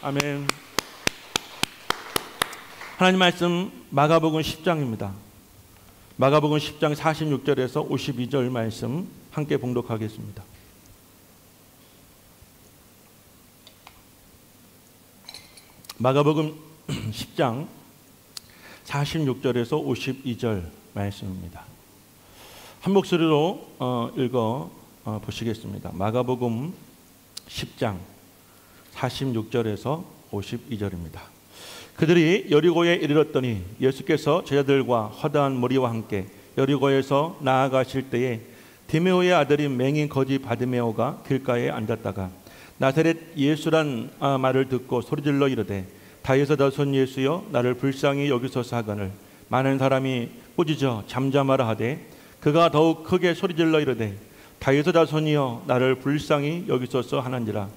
아멘. 하나님 말씀 마가복음 10장입니다. 마가복음 10장 46절에서 52절 말씀 함께 봉독하겠습니다. 마가복음 10장 46절에서 52절 말씀입니다. 한 목소리로 읽어 보시겠습니다. 마가복음 10장 46절에서 52절입니다. 그들이 여리고에 이르렀더니 예수께서 제자들과 허다한 무리와 함께 여리고에서 나아가실 때에 디메오의 아들인 맹인 거지 바디메오가 길가에 앉았다가 나사렛 예수란 말을 듣고 소리질러 이르되 다윗의 자손 예수여 나를 불쌍히 여기소서 하거늘 많은 사람이 꾸짖어 잠잠하라 하되 그가 더욱 크게 소리질러 이르되 다윗의 자손이여 나를 불쌍히 여기소서 하는지라.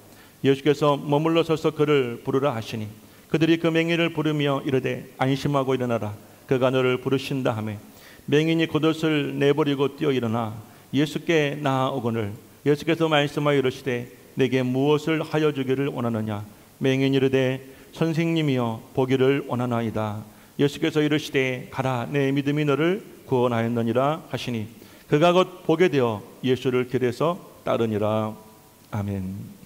예수께서 머물러 서서 그를 부르라 하시니 그들이 그 맹인을 부르며 이르되 안심하고 일어나라 그가 너를 부르신다 하매 맹인이 겉옷을 내버리고 뛰어 일어나 예수께 나아오거늘 예수께서 말씀하여 이르시되 내게 무엇을 하여 주기를 원하느냐. 맹인이 이르되 선생님이여 보기를 원하나이다. 예수께서 이르시되 가라 내 믿음이 너를 구원하였느니라 하시니 그가 곧 보게 되어 예수를 길에서 따르니라. 아멘.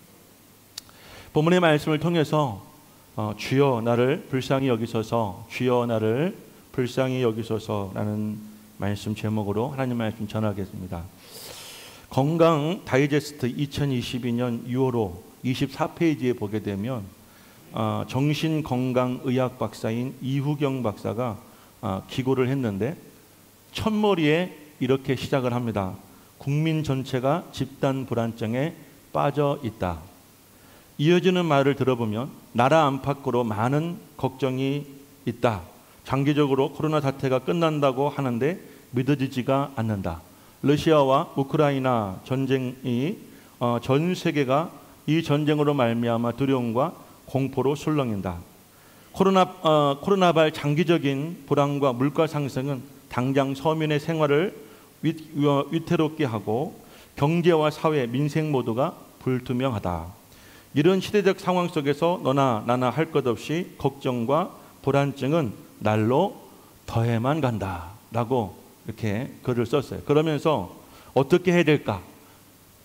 본문의 말씀을 통해서 주여 나를 불쌍히 여기소서, 주여 나를 불쌍히 여기소서라는 말씀 제목으로 하나님 말씀 전하겠습니다. 건강 다이제스트 2022년 6월호 24페이지에 보게 되면 정신건강의학 박사인 이후경 박사가 기고를 했는데 첫머리에 이렇게 시작을 합니다. 국민 전체가 집단 불안증에 빠져 있다. 이어지는 말을 들어보면 나라 안팎으로 많은 걱정이 있다. 장기적으로 코로나 사태가 끝난다고 하는데 믿어지지가 않는다. 러시아와 우크라이나 전쟁이 전 세계가 이 전쟁으로 말미암아 두려움과 공포로 술렁인다. 코로나발 장기적인 불안과 물가 상승은 당장 서민의 생활을 위태롭게 하고 경제와 사회, 민생 모두가 불투명하다. 이런 시대적 상황 속에서 너나 나나 할 것 없이 걱정과 불안증은 날로 더해만 간다라고 이렇게 글을 썼어요. 그러면서 어떻게 해야 될까?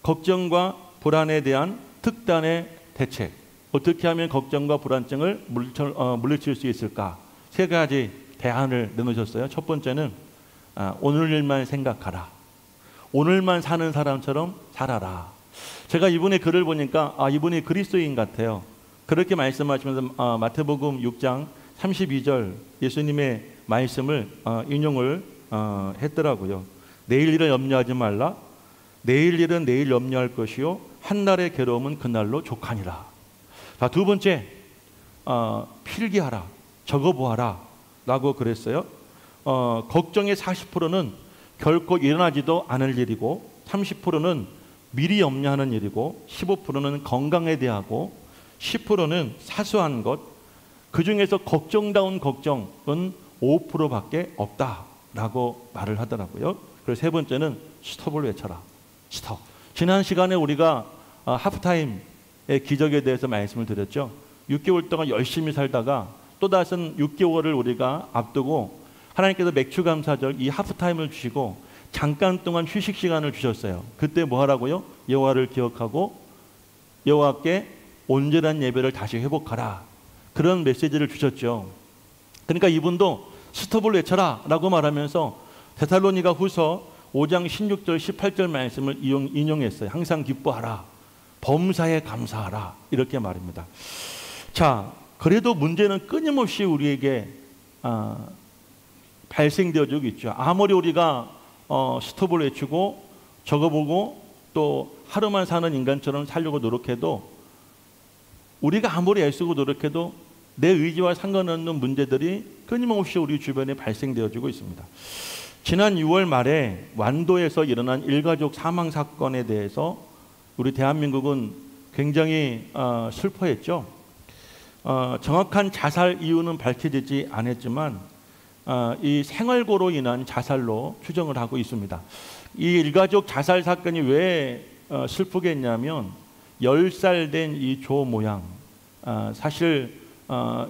걱정과 불안에 대한 특단의 대책, 어떻게 하면 걱정과 불안증을 물리칠 수 있을까? 세 가지 대안을 내놓으셨어요. 첫 번째는 오늘 일만 생각하라. 오늘만 사는 사람처럼 살아라. 제가 이분의 글을 보니까 이분이 그리스도인 같아요. 그렇게 말씀하시면서 마태복음 6장 32절 예수님의 말씀을 인용을 했더라고요. 내일 일을 염려하지 말라. 내일 일은 내일 염려할 것이요 한날의 괴로움은 그날로 족하니라. 자, 두 번째 필기하라. 적어보아라 라고 그랬어요. 걱정의 40%는 결코 일어나지도 않을 일이고 30%는 미리 염려하는 일이고 15%는 건강에 대하고 10%는 사소한 것, 그 중에서 걱정다운 걱정은 5%밖에 없다라고 말을 하더라고요. 그리고 세 번째는 스톱을 외쳐라. 스톱. 지난 시간에 우리가 하프타임의 기적에 대해서 말씀을 드렸죠. 6개월 동안 열심히 살다가 또 다른 6개월을 우리가 앞두고 하나님께서 맥추감사절 이 하프타임을 주시고 잠깐 동안 휴식 시간을 주셨어요. 그때 뭐 하라고요? 여호와를 기억하고 여호와께 온전한 예배를 다시 회복하라. 그런 메시지를 주셨죠. 그러니까 이분도 스톱을 외쳐라 라고 말하면서 데살로니가 후서 5장 16절 18절 말씀을 인용했어요. 항상 기뻐하라. 범사에 감사하라. 이렇게 말입니다. 자, 그래도 문제는 끊임없이 우리에게 발생되어지고 있죠. 아무리 우리가 스톱을 외치고 적어보고 또 하루만 사는 인간처럼 살려고 노력해도 우리가 아무리 애쓰고 노력해도 내 의지와 상관없는 문제들이 끊임없이 우리 주변에 발생되어지고 있습니다. 지난 6월 말에 완도에서 일어난 일가족 사망 사건에 대해서 우리 대한민국은 굉장히 슬퍼했죠. 정확한 자살 이유는 밝혀지지 않았지만 이 생활고로 인한 자살로 추정을 하고 있습니다. 이 일가족 자살 사건이 왜 슬프게 했냐면 10살 된 이 조 모양 사실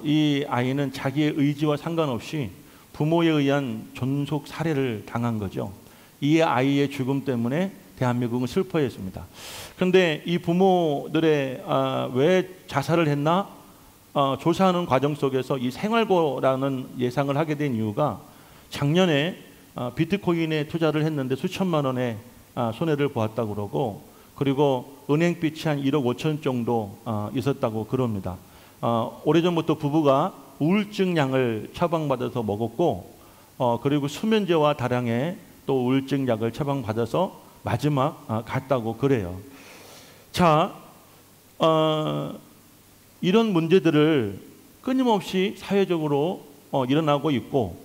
이 아이는 자기의 의지와 상관없이 부모에 의한 존속 살해를 당한 거죠. 이 아이의 죽음 때문에 대한민국은 슬퍼했습니다. 그런데 이 부모들의 왜 자살을 했나 조사하는 과정 속에서 이 생활고라는 예상을 하게 된 이유가 작년에 비트코인에 투자를 했는데 수천만 원의 손해를 보았다고 그러고, 그리고 은행빚이 한 1억 5천 정도 있었다고 그럽니다. 오래전부터 부부가 우울증 약을 처방받아서 먹었고, 그리고 수면제와 다량의 또 우울증 약을 처방받아서 마지막 갔다고 그래요. 자, 이런 문제들을 끊임없이 사회적으로 일어나고 있고,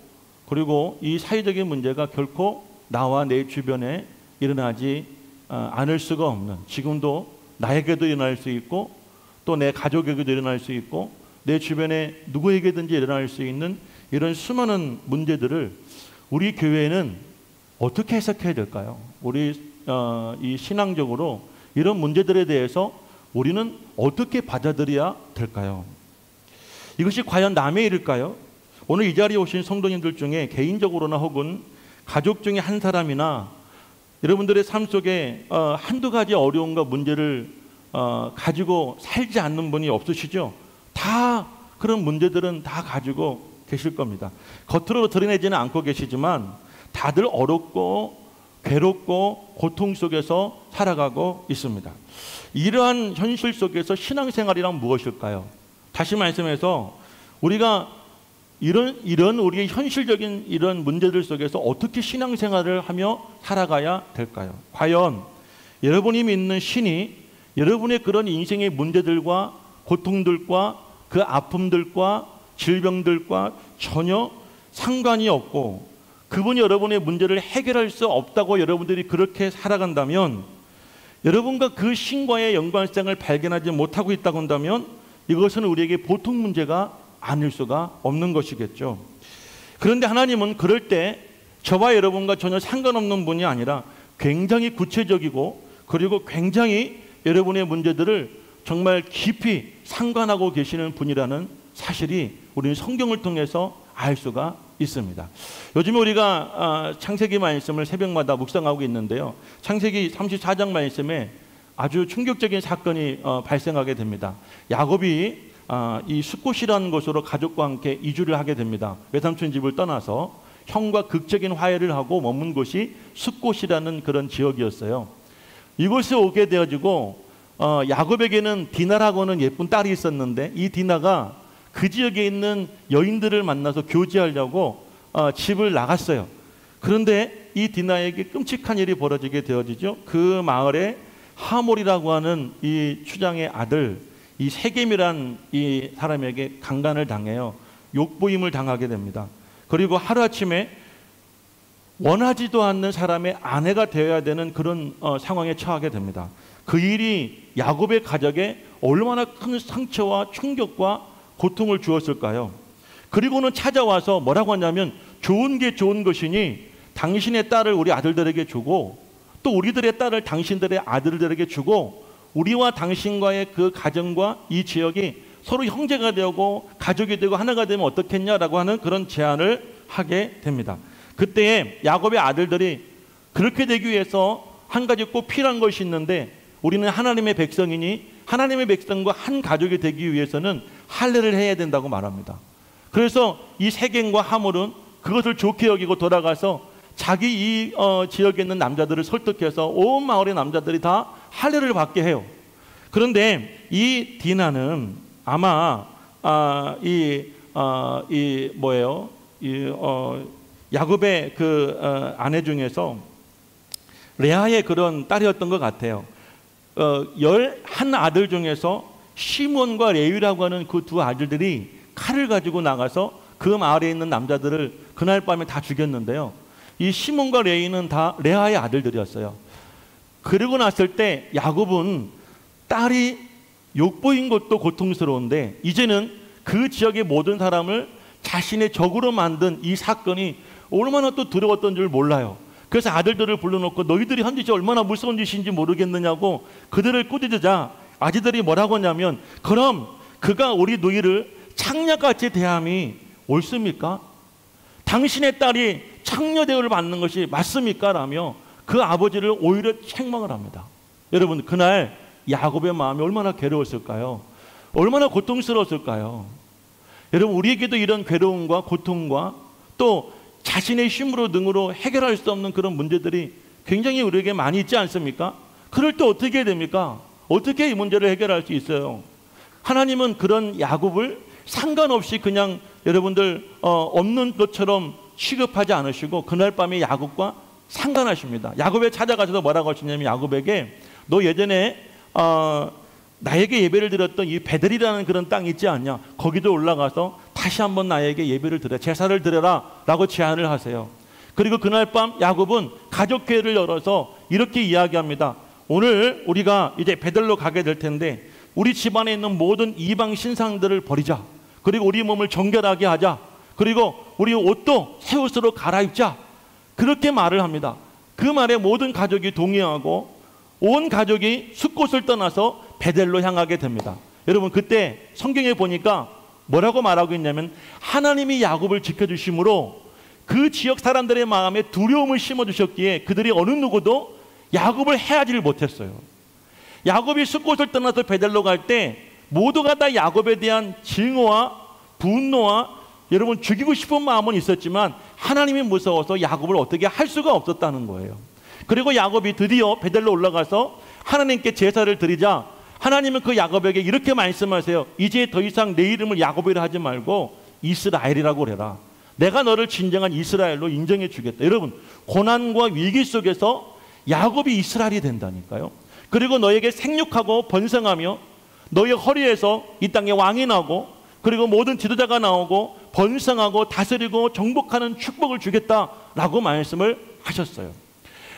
그리고 이 사회적인 문제가 결코 나와 내 주변에 일어나지 않을 수가 없는, 지금도 나에게도 일어날 수 있고 또 내 가족에게도 일어날 수 있고 내 주변에 누구에게든지 일어날 수 있는 이런 수많은 문제들을 우리 교회는 어떻게 해석해야 될까요? 우리 이 신앙적으로 이런 문제들에 대해서 우리는 어떻게 받아들여야 될까요? 이것이 과연 남의 일일까요? 오늘 이 자리에 오신 성도님들 중에 개인적으로나 혹은 가족 중에 한 사람이나 여러분들의 삶 속에 한두 가지 어려움과 문제를 가지고 살지 않는 분이 없으시죠? 다 그런 문제들은 다 가지고 계실 겁니다. 겉으로 드러내지는 않고 계시지만 다들 어렵고 괴롭고 고통 속에서 살아가고 있습니다. 이러한 현실 속에서 신앙생활이란 무엇일까요? 다시 말씀해서 우리가 이런 우리의 현실적인 이런 문제들 속에서 어떻게 신앙생활을 하며 살아가야 될까요? 과연 여러분이 믿는 신이 여러분의 그런 인생의 문제들과 고통들과 그 아픔들과 질병들과 전혀 상관이 없고 그분이 여러분의 문제를 해결할 수 없다고 여러분들이 그렇게 살아간다면, 여러분과 그 신과의 연관성을 발견하지 못하고 있다고 한다면 이것은 우리에게 보통 문제가 아닐 수가 없는 것이겠죠. 그런데 하나님은 그럴 때 저와 여러분과 전혀 상관없는 분이 아니라 굉장히 구체적이고 그리고 굉장히 여러분의 문제들을 정말 깊이 상관하고 계시는 분이라는 사실이 우리는 성경을 통해서 알 수가 있습니다. 요즘에 우리가 창세기 말씀을 새벽마다 묵상하고 있는데요. 창세기 34장 말씀에 아주 충격적인 사건이 발생하게 됩니다. 야곱이 이 숫곳이라는 곳으로 가족과 함께 이주를 하게 됩니다. 외삼촌 집을 떠나서 형과 극적인 화해를 하고 머문 곳이 숫곳이라는 그런 지역이었어요. 이곳에 오게 되어지고 야곱에게는 디나라고는 예쁜 딸이 있었는데 이 디나가 그 지역에 있는 여인들을 만나서 교제하려고 집을 나갔어요. 그런데 이 디나에게 끔찍한 일이 벌어지게 되어지죠. 그 마을에 하몰이라고 하는 이 추장의 아들, 이 세겜이란 이 사람에게 강간을 당해요. 욕보임을 당하게 됩니다. 그리고 하루아침에 원하지도 않는 사람의 아내가 되어야 되는 그런 상황에 처하게 됩니다. 그 일이 야곱의 가족에 얼마나 큰 상처와 충격과 고통을 주었을까요? 그리고는 찾아와서 뭐라고 하냐면 좋은 게 좋은 것이니 당신의 딸을 우리 아들들에게 주고 또 우리들의 딸을 당신들의 아들들에게 주고 우리와 당신과의 그 가정과 이 지역이 서로 형제가 되고 가족이 되고 하나가 되면 어떻겠냐라고 하는 그런 제안을 하게 됩니다. 그때에 야곱의 아들들이 그렇게 되기 위해서 한 가지 꼭 필요한 것이 있는데, 우리는 하나님의 백성이니 하나님의 백성과 한 가족이 되기 위해서는 할례를 해야 된다고 말합니다. 그래서 이 세겜과 하몰은 그것을 좋게 여기고 돌아가서 자기 이 지역에 있는 남자들을 설득해서 온 마을의 남자들이 다 할례를 받게 해요. 그런데 이 디나는 아마 야곱의 그 아내 중에서 레아의 그런 딸이었던 것 같아요. 11아들 중에서 시몬과 레위라고 하는 그 두 아들들이 칼을 가지고 나가서 그 마을에 있는 남자들을 그날 밤에 다 죽였는데요. 이 시몬과 레위는 다 레아의 아들들이었어요. 그러고 났을 때 야곱은 딸이 욕보인 것도 고통스러운데 이제는 그 지역의 모든 사람을 자신의 적으로 만든 이 사건이 얼마나 또 두려웠던 줄 몰라요. 그래서 아들들을 불러놓고 너희들이 한 짓이 얼마나 무서운 짓인지 모르겠느냐고 그들을 꾸짖자 아들들이 뭐라고 하냐면, 그럼 그가 우리 누이를 창녀같이 대함이 옳습니까? 당신의 딸이 창녀 대우를 받는 것이 맞습니까? 라며 그 아버지를 오히려 책망을 합니다. 여러분, 그날 야곱의 마음이 얼마나 괴로웠을까요? 얼마나 고통스러웠을까요? 여러분, 우리에게도 이런 괴로움과 고통과 또 자신의 힘으로 능으로 해결할 수 없는 그런 문제들이 굉장히 우리에게 많이 있지 않습니까? 그럴 때 어떻게 해야 됩니까? 어떻게 이 문제를 해결할 수 있어요? 하나님은 그런 야곱을 상관없이 그냥 여러분들 없는 것처럼 취급하지 않으시고 그날 밤에 야곱과 상관하십니다. 야곱에 찾아가셔서 뭐라고 하시냐면 야곱에게 너 예전에 나에게 예배를 드렸던 이 베델이라는 그런 땅이 있지 않냐? 거기도 올라가서 다시 한번 나에게 예배를 드려 제사를 드려라 라고 제안을 하세요. 그리고 그날 밤 야곱은 가족회의를 열어서 이렇게 이야기합니다. 오늘 우리가 이제 베델로 가게 될 텐데 우리 집안에 있는 모든 이방 신상들을 버리자. 그리고 우리 몸을 정결하게 하자. 그리고 우리 옷도 새 옷으로 갈아입자. 그렇게 말을 합니다. 그 말에 모든 가족이 동의하고 온 가족이 숫곳을 떠나서 베델로 향하게 됩니다. 여러분, 그때 성경에 보니까 뭐라고 말하고 있냐면 하나님이 야곱을 지켜주심으로 그 지역 사람들의 마음에 두려움을 심어주셨기에 그들이 어느 누구도 야곱을 해하지를 못했어요. 야곱이 숫곳을 떠나서 베델로 갈 때 모두가 다 야곱에 대한 증오와 분노와 여러분 죽이고 싶은 마음은 있었지만 하나님이 무서워서 야곱을 어떻게 할 수가 없었다는 거예요. 그리고 야곱이 드디어 베델로 올라가서 하나님께 제사를 드리자 하나님은 그 야곱에게 이렇게 말씀하세요. 이제 더 이상 내 이름을 야곱이라 하지 말고 이스라엘이라고 그래라. 내가 너를 진정한 이스라엘로 인정해 주겠다. 여러분, 고난과 위기 속에서 야곱이 이스라엘이 된다니까요. 그리고 너에게 생육하고 번성하며 너의 허리에서 이 땅에 왕이 나고 그리고 모든 지도자가 나오고 번성하고 다스리고 정복하는 축복을 주겠다라고 말씀을 하셨어요.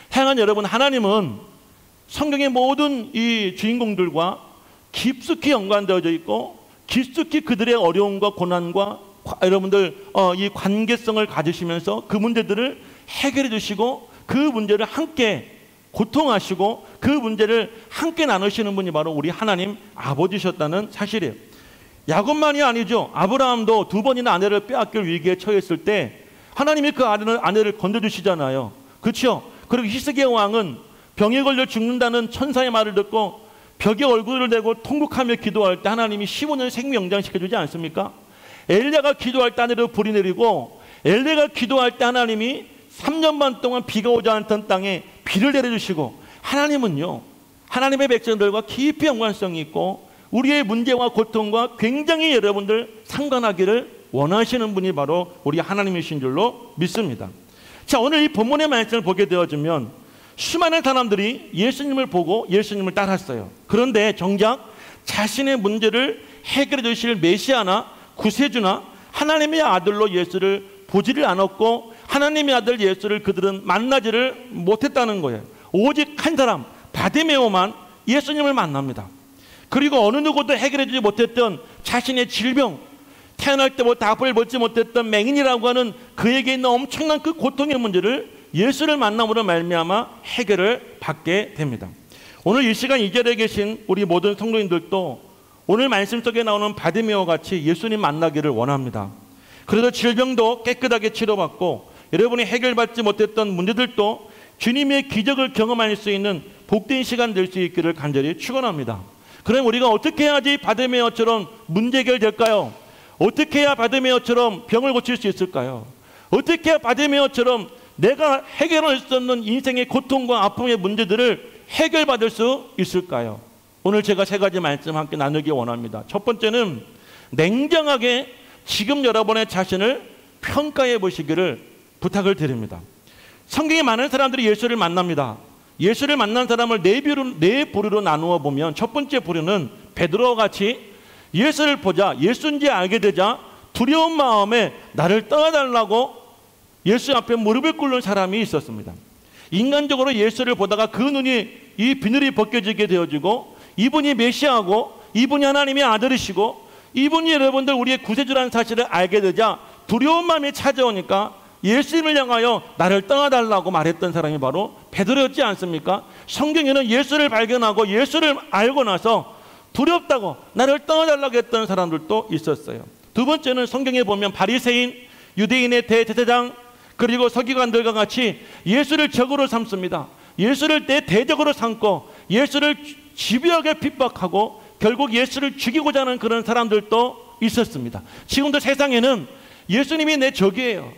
사랑하는 여러분, 하나님은 성경의 모든 이 주인공들과 깊숙이 연관되어져 있고 깊숙이 그들의 어려움과 고난과 여러분들 이 관계성을 가지시면서 그 문제들을 해결해 주시고 그 문제를 함께 고통하시고 그 문제를 함께 나누시는 분이 바로 우리 하나님 아버지셨다는 사실이에요. 야곱만이 아니죠. 아브라함도 2번이나 아내를 빼앗길 위기에 처했을 때 하나님이 그 아내를 건져주시잖아요. 그렇죠? 그리고 히스기야 왕은 병에 걸려 죽는다는 천사의 말을 듣고 벽에 얼굴을 대고 통곡하며 기도할 때 하나님이 15년 생명장시켜주지 않습니까? 엘리야가 기도할 때 하늘에서 불이 내리고 엘리야가 기도할 때 하나님이 3년 반 동안 비가 오지 않던 땅에 비를 내려주시고 하나님은요, 하나님의 백성들과 깊이 연관성이 있고 우리의 문제와 고통과 굉장히 여러분들 상관하기를 원하시는 분이 바로 우리 하나님이신 줄로 믿습니다. 자, 오늘 이 본문의 말씀을 보게 되어지면 수많은 사람들이 예수님을 보고 예수님을 따랐어요. 그런데 정작 자신의 문제를 해결해 주실 메시아나 구세주나 하나님의 아들로 예수를 보지를 않았고 하나님의 아들 예수를 그들은 만나지를 못했다는 거예요. 오직 한 사람 바디메오만 예수님을 만납니다. 그리고 어느 누구도 해결해 주지 못했던 자신의 질병, 태어날 때부터 앞을 보지 못했던 맹인이라고 하는 그에게 있는 엄청난 그 고통의 문제를 예수를 만남으로 말미암아 해결을 받게 됩니다. 오늘 이 시간 이 자리에 계신 우리 모든 성도님들도 오늘 말씀 속에 나오는 바디메오 같이 예수님 만나기를 원합니다. 그래서 질병도 깨끗하게 치료받고 여러분이 해결받지 못했던 문제들도 주님의 기적을 경험할 수 있는 복된 시간 될 수 있기를 간절히 축원합니다. 그럼 우리가 어떻게 해야지 바디메오처럼 문제 해결될까요? 어떻게 해야 바디메오처럼 병을 고칠 수 있을까요? 어떻게 해야 바디메오처럼 내가 해결할 수 없는 인생의 고통과 아픔의 문제들을 해결받을 수 있을까요? 오늘 제가 3가지 말씀 함께 나누기 원합니다. 첫 번째는 냉정하게 지금 여러분의 자신을 평가해 보시기를 부탁을 드립니다. 성경에 많은 사람들이 예수를 만납니다. 예수를 만난 사람을 네 부류로 나누어 보면 첫 번째 부류는 베드로와 같이 예수를 보자 예수인지 알게 되자 두려운 마음에 나를 떠나달라고 예수 앞에 무릎을 꿇는 사람이 있었습니다. 인간적으로 예수를 보다가 그 눈이 이 비늘이 벗겨지게 되어지고 이분이 메시아고 이분이 하나님의 아들이시고 이분이 여러분들 우리의 구세주라는 사실을 알게 되자 두려운 마음이 찾아오니까 예수님을 향하여 나를 떠나달라고 말했던 사람이 바로 베드로였지 않습니까? 성경에는 예수를 발견하고 예수를 알고 나서 두렵다고 나를 떠나달라고 했던 사람들도 있었어요. 두 번째는 성경에 보면 바리새인, 유대인의 대제사장, 그리고 서기관들과 같이 예수를 적으로 삼습니다. 예수를 대적으로 삼고 예수를 집요하게 핍박하고 결국 예수를 죽이고자 하는 그런 사람들도 있었습니다. 지금도 세상에는 예수님이 내 적이에요.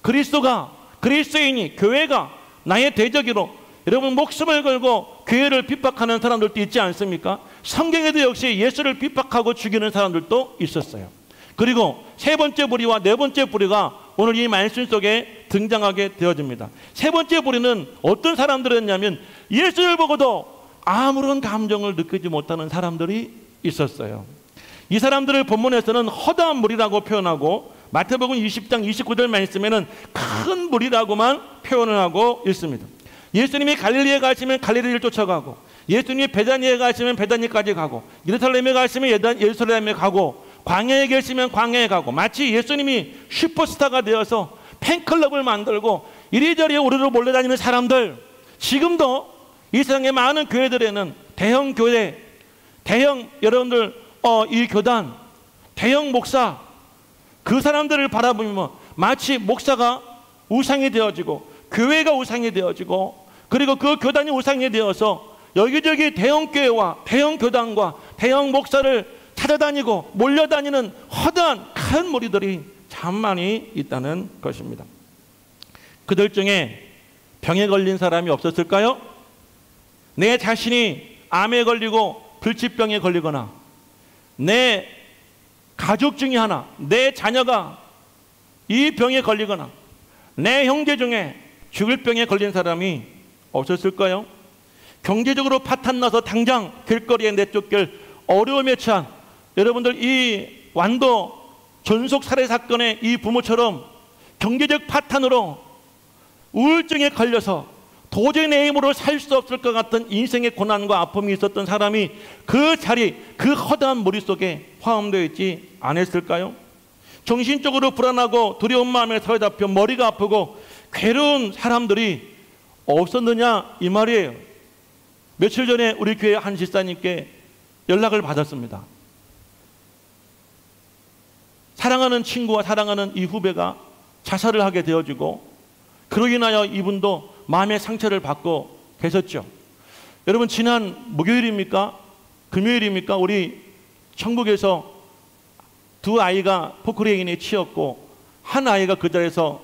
그리스도가, 그리스도인이, 교회가 나의 대적이로 여러분 목숨을 걸고 교회를 핍박하는 사람들도 있지 않습니까? 성경에도 역시 예수를 핍박하고 죽이는 사람들도 있었어요. 그리고 세 번째 부류와 네 번째 부류가 오늘 이 말씀 속에 등장하게 되어집니다. 세 번째 부류는 어떤 사람들이었냐면 예수를 보고도 아무런 감정을 느끼지 못하는 사람들이 있었어요. 이 사람들을 본문에서는 허다한 무리라고 표현하고 마태복음 20장 29절 말씀에는 큰 무리라고만 표현을 하고 있습니다. 예수님이 갈릴리에 가시면 갈릴리를 쫓아가고, 예수님이 베다니에 가시면 베다니까지 가고, 예루살렘에 가시면 예루살렘에 가고, 광야에 계시면 광야에 가고, 마치 예수님이 슈퍼스타가 되어서 팬클럽을 만들고 이리저리 우르르 몰려다니는 사람들, 지금도 이 세상의 많은 교회들에는 대형 교회, 대형 여러분들 이 교단, 대형 목사, 그 사람들을 바라보면 마치 목사가 우상이 되어지고 교회가 우상이 되어지고 그리고 그 교단이 우상이 되어서 여기저기 대형 교회와 대형 교단과 대형 목사를 찾아다니고 몰려다니는 허다한 큰 무리들이 참 많이 있다는 것입니다. 그들 중에 병에 걸린 사람이 없었을까요? 내 자신이 암에 걸리고 불치병에 걸리거나 내 가족 중에 하나, 내 자녀가 이 병에 걸리거나 내 형제 중에 죽을 병에 걸린 사람이 없었을까요? 경제적으로 파탄나서 당장 길거리에 내쫓길 어려움에 처한 여러분들, 이 완도 전속 살해 사건의 이 부모처럼 경제적 파탄으로 우울증에 걸려서 도저히 내 힘으로 살 수 없을 것 같은 인생의 고난과 아픔이 있었던 사람이 그 자리, 그 허다한 머릿속에 포함되어 있지 않았을까요? 정신적으로 불안하고 두려운 마음에 사로잡혀 머리가 아프고 괴로운 사람들이 없었느냐 이 말이에요. 며칠 전에 우리 교회 한 집사님께 연락을 받았습니다. 사랑하는 친구와 사랑하는 이 후배가 자살을 하게 되어지고 그로 인하여 이분도 마음의 상처를 받고 계셨죠. 여러분, 지난 목요일입니까? 금요일입니까? 우리 천국에서 두 아이가 포크레인에 치였고 한 아이가 그 자리에서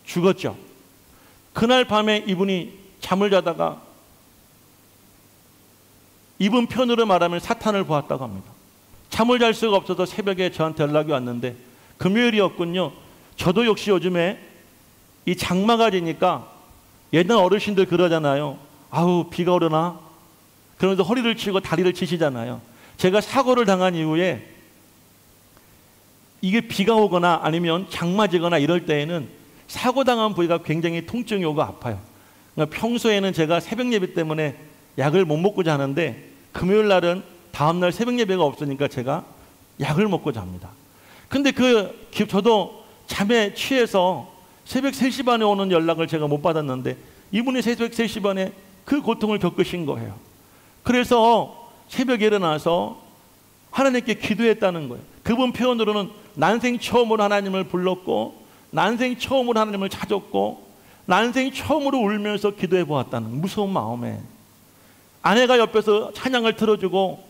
죽었죠. 그날 밤에 이분이 잠을 자다가 이분 편으로 말하면 사탄을 보았다고 합니다. 잠을 잘 수가 없어서 새벽에 저한테 연락이 왔는데 금요일이었군요. 저도 역시 요즘에 이 장마가 지니까 옛날 어르신들 그러잖아요. 아우 비가 오려나? 그러면서 허리를 치고 다리를 치시잖아요. 제가 사고를 당한 이후에 이게 비가 오거나 아니면 장마지거나 이럴 때에는 사고 당한 부위가 굉장히 통증이 오고 아파요. 그러니까 평소에는 제가 새벽 예배 때문에 약을 못 먹고 자는데 금요일 날은 다음날 새벽 예배가 없으니까 제가 약을 먹고 잡니다. 근데 저도 잠에 취해서 새벽 3시 반에 오는 연락을 제가 못 받았는데 이분이 새벽 3시 반에 그 고통을 겪으신 거예요. 그래서 새벽에 일어나서 하나님께 기도했다는 거예요. 그분 표현으로는 난생 처음으로 하나님을 불렀고 난생 처음으로 하나님을 찾았고 난생 처음으로 울면서 기도해 보았다는 무서운 마음에 아내가 옆에서 찬양을 틀어주고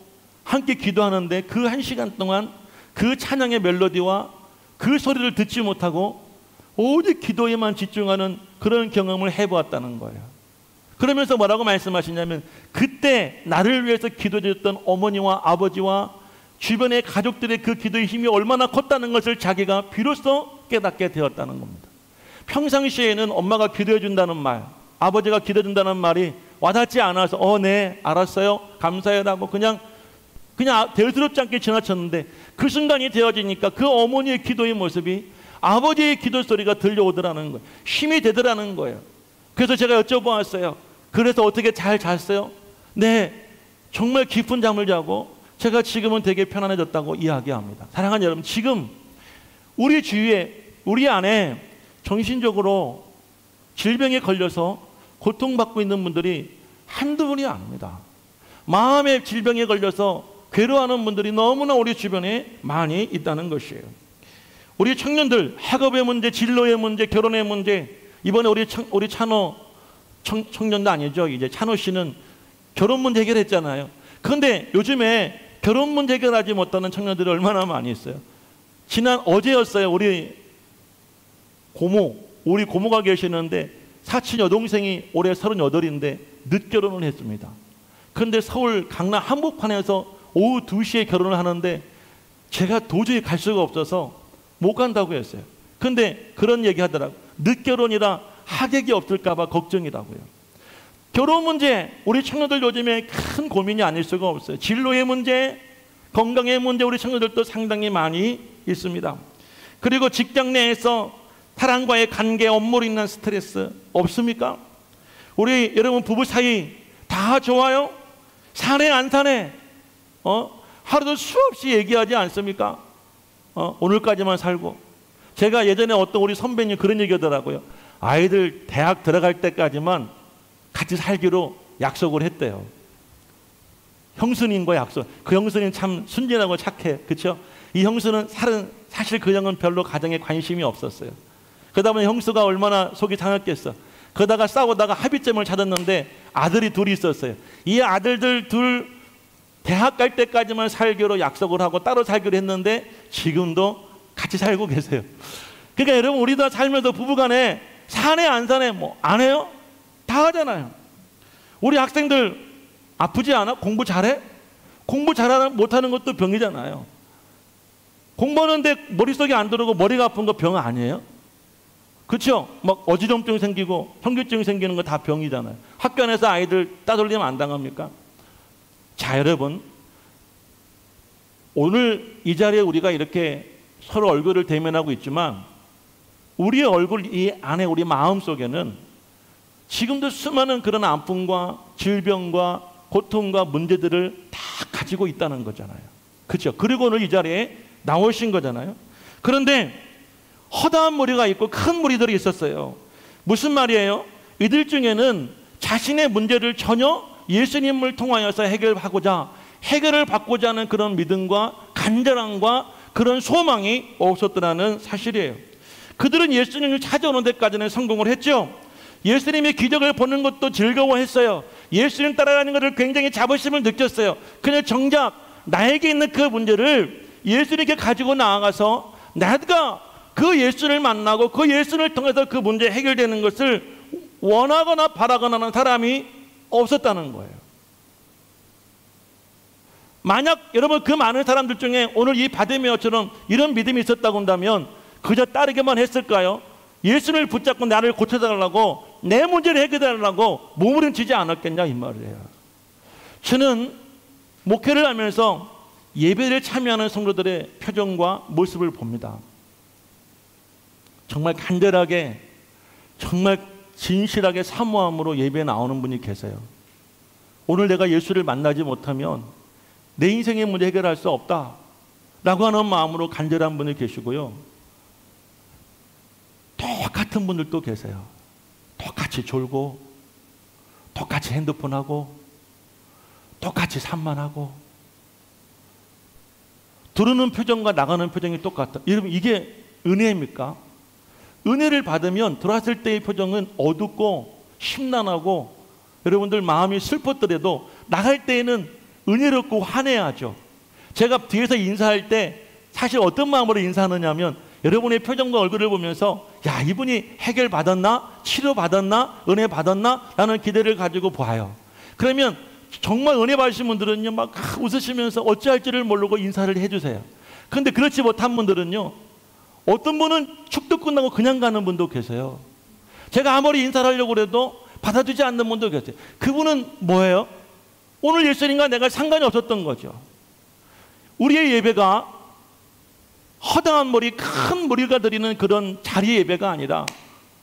함께 기도하는데 그 1시간 동안 그 찬양의 멜로디와 그 소리를 듣지 못하고 오직 기도에만 집중하는 그런 경험을 해보았다는 거예요. 그러면서 뭐라고 말씀하시냐면 그때 나를 위해서 기도해줬던 어머니와 아버지와 주변의 가족들의 그 기도의 힘이 얼마나 컸다는 것을 자기가 비로소 깨닫게 되었다는 겁니다. 평상시에는 엄마가 기도해준다는 말, 아버지가 기도해준다는 말이 와닿지 않아서 네 알았어요 감사해라고 그냥 대수롭지 않게 지나쳤는데 그 순간이 되어지니까 그 어머니의 기도의 모습이 아버지의 기도 소리가 들려오더라는 거예요. 힘이 되더라는 거예요. 그래서 제가 여쭤보았어요. 그래서 어떻게 잘 잤어요? 네, 정말 깊은 잠을 자고 제가 지금은 되게 편안해졌다고 이야기합니다. 사랑하는 여러분, 지금 우리 주위에 우리 안에 정신적으로 질병에 걸려서 고통받고 있는 분들이 한두 분이 아닙니다. 마음의 질병에 걸려서 괴로워하는 분들이 너무나 우리 주변에 많이 있다는 것이에요. 우리 청년들 학업의 문제, 진로의 문제, 결혼의 문제. 이번에 우리 찬호 청년도 아니죠. 이제 찬호 씨는 결혼 문제 해결했잖아요. 그런데 요즘에 결혼 문제 해결하지 못하는 청년들이 얼마나 많이 있어요. 지난 어제였어요. 우리 고모가 계시는데 사친 여동생이 올해 38인데 늦 결혼을 했습니다. 그런데 서울 강남 한복판에서 오후 2시에 결혼을 하는데 제가 도저히 갈 수가 없어서 못 간다고 했어요. 그런데 그런 얘기 하더라고요. 늦 결혼이라 하객이 없을까 봐 걱정이라고요. 결혼 문제, 우리 청년들 요즘에 큰 고민이 아닐 수가 없어요. 진로의 문제, 건강의 문제, 우리 청년들도 상당히 많이 있습니다. 그리고 직장 내에서 사람과의 관계, 업무로 인한 스트레스 없습니까? 우리 여러분 부부 사이 다 좋아요? 사내 안 사내? 하루도 수없이 얘기하지 않습니까? 오늘까지만 살고. 제가 예전에 어떤 우리 선배님 그런 얘기 하더라고요. 아이들 대학 들어갈 때까지만 같이 살기로 약속을 했대요. 형수님과 약속. 그 형수님 참 순진하고 착해. 그렇죠? 이 형수는 사실 그 형은 별로 가정에 관심이 없었어요. 그러다 보니 형수가 얼마나 속이 상했겠어. 그러다가 싸우다가 합의점을 찾았는데 아들이 둘이 있었어요. 이 아들들 둘 대학 갈 때까지만 살기로 약속을 하고 따로 살기로 했는데 지금도 같이 살고 계세요. 그러니까 여러분 우리도 살면서 부부간에 사내 안 사내 뭐 안 해요? 다 하잖아요. 우리 학생들 아프지 않아? 공부 잘해? 공부 잘하는 못하는 것도 병이잖아요. 공부하는데 머릿속에 안 들어오고 머리가 아픈 거 병 아니에요? 그렇죠? 막 어지럼증 생기고 현기증 생기는 거 다 병이잖아요. 학교 안에서 아이들 따돌리면 안 당합니까? 자, 여러분 오늘 이 자리에 우리가 이렇게 서로 얼굴을 대면하고 있지만 우리의 얼굴 이 안에 우리 마음 속에는 지금도 수많은 그런 아픔과 질병과 고통과 문제들을 다 가지고 있다는 거잖아요. 그렇죠? 그리고 오늘 이 자리에 나오신 거잖아요. 그런데 허다한 무리가 있고 큰 무리들이 있었어요. 무슨 말이에요? 이들 중에는 자신의 문제를 전혀 예수님을 통하여서 해결을 받고자 하는 그런 믿음과 간절함과 그런 소망이 없었더라는 사실이에요. 그들은 예수님을 찾아오는 데까지는 성공을 했죠. 예수님의 기적을 보는 것도 즐거워했어요. 예수님 따라가는 것을 굉장히 자부심을 느꼈어요. 그냥 정작 나에게 있는 그 문제를 예수님께 가지고 나아가서 내가 그 예수를 만나고 그 예수를 통해서 그 문제 해결되는 것을 원하거나 바라거나 하는 사람이 없었다는 거예요. 만약 여러분 그 많은 사람들 중에 오늘 이 바데메오처럼 이런 믿음이 있었다고 한다면 그저 따르기만 했을까요? 예수를 붙잡고 나를 고쳐달라고 내 문제를 해결해달라고 몸부림치지 않았겠냐 이 말이에요. 저는 목회를 하면서 예배를 참여하는 성도들의 표정과 모습을 봅니다. 정말 간절하게 정말 진실하게 사모함으로 예배에 나오는 분이 계세요. 오늘 내가 예수를 만나지 못하면 내 인생의 문제 해결할 수 없다라고 하는 마음으로 간절한 분이 계시고요. 똑같은 분들도 계세요. 똑같이 졸고 똑같이 핸드폰하고 똑같이 산만하고 들어오는 표정과 나가는 표정이 똑같다. 여러분 이게 은혜입니까? 은혜를 받으면 들어왔을 때의 표정은 어둡고 심란하고 여러분들 마음이 슬펐더라도 나갈 때에는 은혜롭고 환해하죠. 제가 뒤에서 인사할 때 사실 어떤 마음으로 인사하느냐면 여러분의 표정과 얼굴을 보면서 야 이분이 해결 받았나? 치료 받았나? 은혜 받았나? 라는 기대를 가지고 봐요. 그러면 정말 은혜 받으신 분들은요 막 웃으시면서 어찌할지를 모르고 인사를 해주세요. 그런데 그렇지 못한 분들은요 어떤 분은 축도 끝나고 그냥 가는 분도 계세요. 제가 아무리 인사를 하려고 해도 받아주지 않는 분도 계세요. 그분은 뭐예요? 오늘 예수님과 내가 상관이 없었던 거죠. 우리의 예배가 허다한 무리, 큰 무리가 드리는 그런 자리 예배가 아니라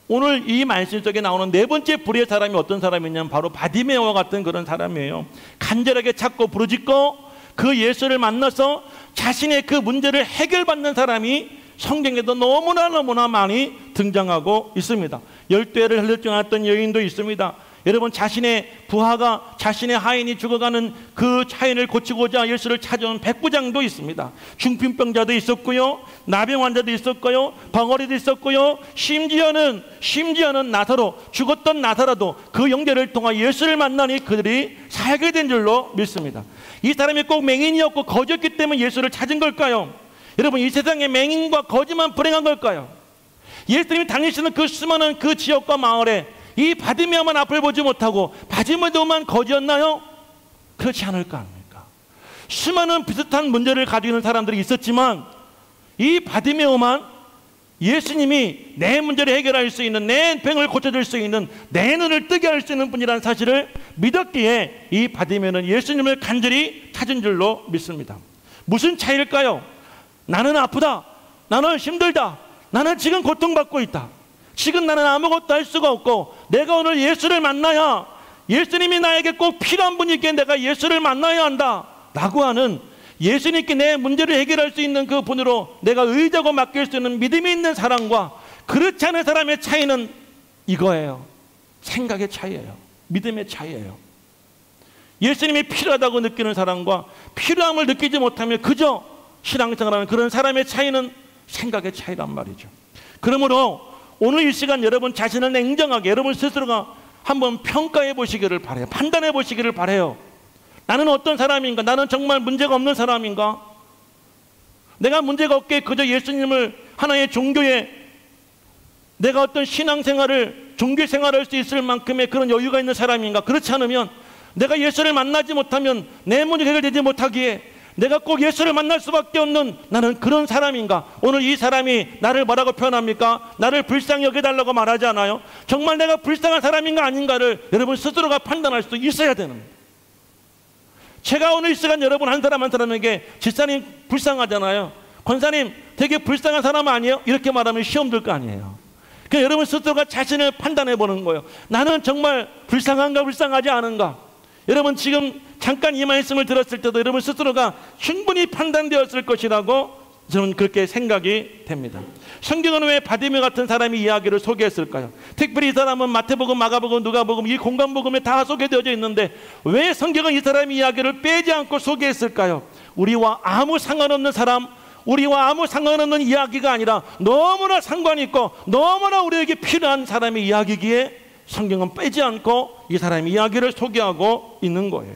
오늘 이 말씀 속에 나오는 네 번째 불의 사람이 어떤 사람이냐면 바로 바디메오와 같은 그런 사람이에요. 간절하게 찾고 부르짖고 그 예수를 만나서 자신의 그 문제를 해결받는 사람이 성경에도 너무나 많이 등장하고 있습니다. 열대를 혈루증 앓았던 여인도 있습니다. 여러분, 자신의 부하가 자신의 하인이 죽어가는 그 하인을 고치고자 예수를 찾아온 백부장도 있습니다. 중풍병자도 있었고요, 나병 환자도 있었고요, 벙어리도 있었고요, 심지어는 나사로, 죽었던 나사로도 그 영계를 통해 예수를 만나니 그들이 살게 된 줄로 믿습니다. 이 사람이 꼭 맹인이었고 거지였기 때문에 예수를 찾은 걸까요? 여러분, 이 세상에 맹인과 거지만 불행한 걸까요? 예수님이 다니시는 그 수많은 그 지역과 마을에 이 바디메오만 앞을 보지 못하고 바디메오만 거지였나요? 그렇지 않을 거 아닙니까? 수많은 비슷한 문제를 가지고 있는 사람들이 있었지만 이 바디메오만 예수님이 내 문제를 해결할 수 있는, 내 병을 고쳐줄 수 있는, 내 눈을 뜨게 할 수 있는 분이라는 사실을 믿었기에 이 바디메오는 예수님을 간절히 찾은 줄로 믿습니다. 무슨 차이일까요? 나는 아프다, 나는 힘들다, 나는 지금 고통받고 있다, 지금 나는 아무것도 할 수가 없고 내가 오늘 예수를 만나야, 예수님이 나에게 꼭 필요한 분이기에 내가 예수를 만나야 한다 라고 하는, 예수님께 내 문제를 해결할 수 있는 그 분으로 내가 의지하고 맡길 수 있는 믿음이 있는 사람과 그렇지 않은 사람의 차이는 이거예요. 생각의 차이예요. 믿음의 차이예요. 예수님이 필요하다고 느끼는 사람과 필요함을 느끼지 못하며 그저 신앙생활하는 그런 사람의 차이는 생각의 차이란 말이죠. 그러므로 오늘 이 시간 여러분 자신을 냉정하게 여러분 스스로가 한번 평가해 보시기를 바라요. 판단해 보시기를 바라요. 나는 어떤 사람인가? 나는 정말 문제가 없는 사람인가? 내가 문제가 없게 그저 예수님을 하나의 종교에 내가 어떤 신앙생활을, 종교생활을 할 수 있을 만큼의 그런 여유가 있는 사람인가? 그렇지 않으면 내가 예수를 만나지 못하면 내 문제가 해결되지 못하기에 내가 꼭 예수를 만날 수밖에 없는 나는 그런 사람인가? 오늘 이 사람이 나를 뭐라고 표현합니까? 나를 불쌍히 여겨달라고 말하지 않아요? 정말 내가 불쌍한 사람인가 아닌가를 여러분 스스로가 판단할 수 있어야 되는 거예요. 제가 오늘 이 시간 여러분 한 사람 한 사람에게 집사님 불쌍하잖아요, 권사님 되게 불쌍한 사람 아니에요? 이렇게 말하면 시험 들 거 아니에요. 그러니까 여러분 스스로가 자신을 판단해 보는 거예요. 나는 정말 불쌍한가 불쌍하지 않은가? 여러분 지금 잠깐 이 말씀을 들었을 때도 여러분 스스로가 충분히 판단되었을 것이라고 저는 그렇게 생각이 됩니다. 성경은 왜 바디메오 같은 사람이 이야기를 소개했을까요? 특별히 이 사람은 마태복음, 마가복음, 누가복음 이 공간복음에 다 소개되어져 있는데 왜 성경은 이 사람의 이야기를 빼지 않고 소개했을까요? 우리와 아무 상관없는 사람, 우리와 아무 상관없는 이야기가 아니라 너무나 상관 있고 너무나 우리에게 필요한 사람의 이야기기에 성경은 빼지 않고 이 사람의 이야기를 소개하고 있는 거예요.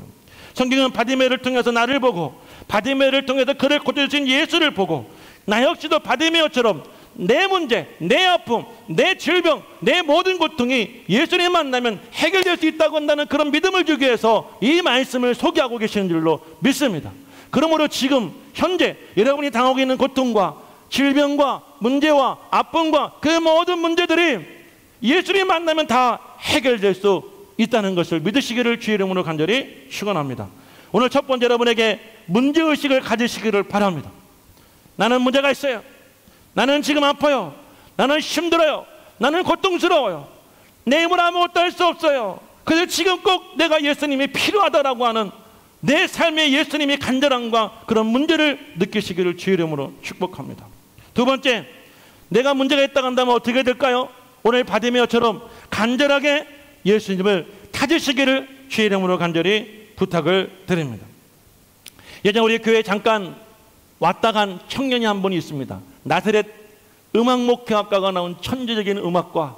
성경은 바디메오를 통해서 나를 보고 바디메오를 통해서 그를 고쳐주신 예수를 보고 나 역시도 바디메오처럼 내 문제, 내 아픔, 내 질병, 내 모든 고통이 예수님 만나면 해결될 수 있다고 한다는 그런 믿음을 주기 위해서 이 말씀을 소개하고 계시는 줄로 믿습니다. 그러므로 지금 현재 여러분이 당하고 있는 고통과 질병과 문제와 아픔과 그 모든 문제들이 예수님 만나면 다 해결될 수 있다는 것을 믿으시기를 주의 이름으로 간절히 축원합니다. 오늘 첫 번째 여러분에게 문제의식을 가지시기를 바랍니다. 나는 문제가 있어요. 나는 지금 아파요. 나는 힘들어요. 나는 고통스러워요. 내 힘으로 아무것도 할 수 없어요. 그래서 지금 꼭 내가 예수님이 필요하다라고 하는 내 삶의 예수님의 간절함과 그런 문제를 느끼시기를 주의 이름으로 축복합니다. 두 번째, 내가 문제가 있다고 한다면 어떻게 될까요? 오늘 바디메오처럼 간절하게 예수님을 찾으시기를 주의 이름으로 간절히 부탁을 드립니다. 예전 우리 교회에 잠깐 왔다 간 청년이 한 분이 있습니다. 나사렛 음악목회학과가 나온 천재적인 음악과,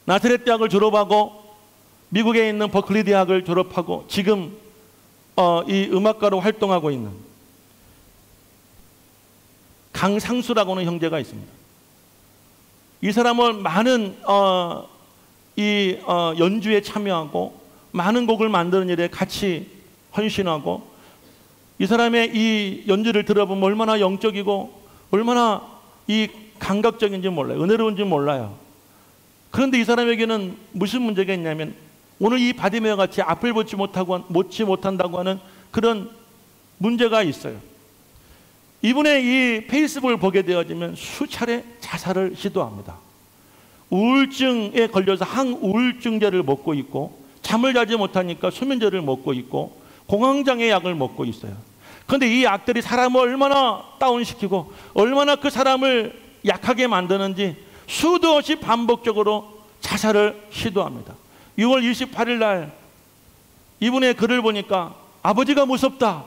나사렛 대학을 졸업하고 미국에 있는 버클리 대학을 졸업하고 지금 이 음악가로 활동하고 있는 강상수라고 하는 형제가 있습니다. 이 사람은 많은 연주에 참여하고 많은 곡을 만드는 일에 같이 헌신하고, 이 사람의 이 연주를 들어보면 얼마나 영적이고 얼마나 이 감각적인지 몰라요. 은혜로운지 몰라요. 그런데 이 사람에게는 무슨 문제가 있냐면 오늘 이 바디메오 같이 앞을 보지 못한다고 하는 그런 문제가 있어요. 이분의 이 페이스북을 보게 되어지면 수차례 자살을 시도합니다. 우울증에 걸려서 항우울증제를 먹고 있고, 잠을 자지 못하니까 수면제를 먹고 있고, 공황장애 약을 먹고 있어요. 그런데 이 약들이 사람을 얼마나 다운시키고 얼마나 그 사람을 약하게 만드는지 수도 없이 반복적으로 자살을 시도합니다. 6월 28일 날 이분의 글을 보니까 아버지가 무섭다,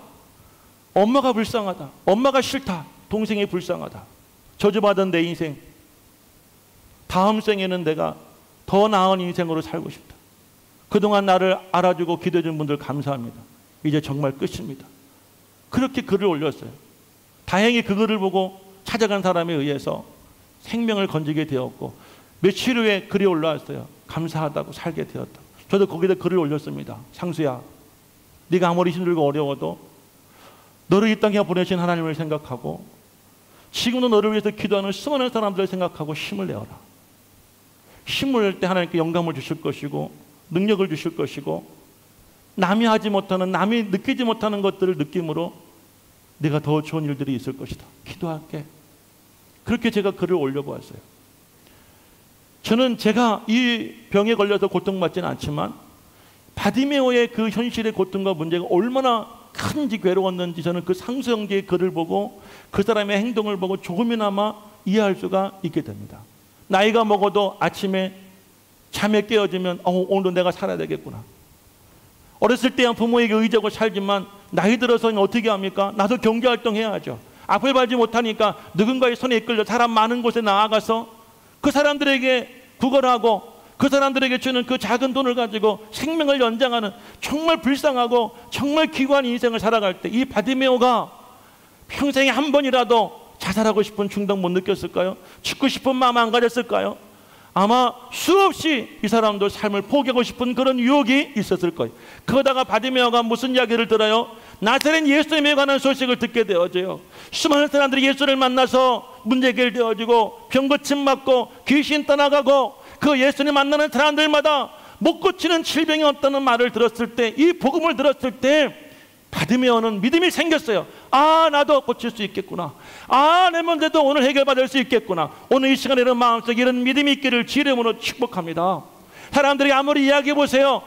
엄마가 불쌍하다, 엄마가 싫다, 동생이 불쌍하다, 저주받은 내 인생, 다음 생에는 내가 더 나은 인생으로 살고 싶다. 그동안 나를 알아주고 기도해 준 분들 감사합니다. 이제 정말 끝입니다. 그렇게 글을 올렸어요. 다행히 그 글을 보고 찾아간 사람에 의해서 생명을 건지게 되었고, 며칠 후에 글이 올라왔어요. 감사하다고, 살게 되었다. 저도 거기다 글을 올렸습니다. 상수야, 네가 아무리 힘들고 어려워도 너를 이 땅에 보내신 하나님을 생각하고 지금도 너를 위해서 기도하는 수많은 사람들을 생각하고 힘을 내어라. 힘을 낼 때 하나님께 영감을 주실 것이고 능력을 주실 것이고, 남이 하지 못하는, 남이 느끼지 못하는 것들을 느낌으로 네가 더 좋은 일들이 있을 것이다. 기도할게. 그렇게 제가 글을 올려보았어요. 저는 제가 이 병에 걸려서 고통받지는 않지만 바디메오의 그 현실의 고통과 문제가 얼마나 큰지 괴로웠는지 저는 그 상수 형제의 글을 보고 그 사람의 행동을 보고 조금이나마 이해할 수가 있게 됩니다. 나이가 먹어도 아침에 잠에 깨어지면 오늘도 내가 살아야 되겠구나. 어렸을 때야 부모에게 의지하고 살지만 나이 들어서는 어떻게 합니까? 나도 경제활동 해야죠. 앞을 밟지 못하니까 누군가의 손에 이끌려 사람 많은 곳에 나아가서 그 사람들에게 구걸하고 그 사람들에게 주는 그 작은 돈을 가지고 생명을 연장하는 정말 불쌍하고 정말 귀한 인생을 살아갈 때 이 바디메오가 평생에 한 번이라도 자살하고 싶은 충동 못 느꼈을까요? 죽고 싶은 마음 안 가졌을까요? 아마 수없이 이 사람도 삶을 포기하고 싶은 그런 유혹이 있었을 거예요. 그러다가 바디메오가 무슨 이야기를 들어요? 나사렛 예수님에 관한 소식을 듣게 되어져요. 수많은 사람들이 예수를 만나서 문제 해결되어지고 병 고침 받고 귀신 떠나가고 그 예수님 만나는 사람들마다 못 고치는 질병이 없다는 말을 들었을 때, 이 복음을 들었을 때 바디메오는 믿음이 생겼어요. 아, 나도 고칠 수 있겠구나. 아, 내 문제도 오늘 해결받을 수 있겠구나. 오늘 이 시간에 이런 마음속에 이런 믿음이 있기를 주의 이름으로 축복합니다. 사람들이 아무리 이야기해 보세요.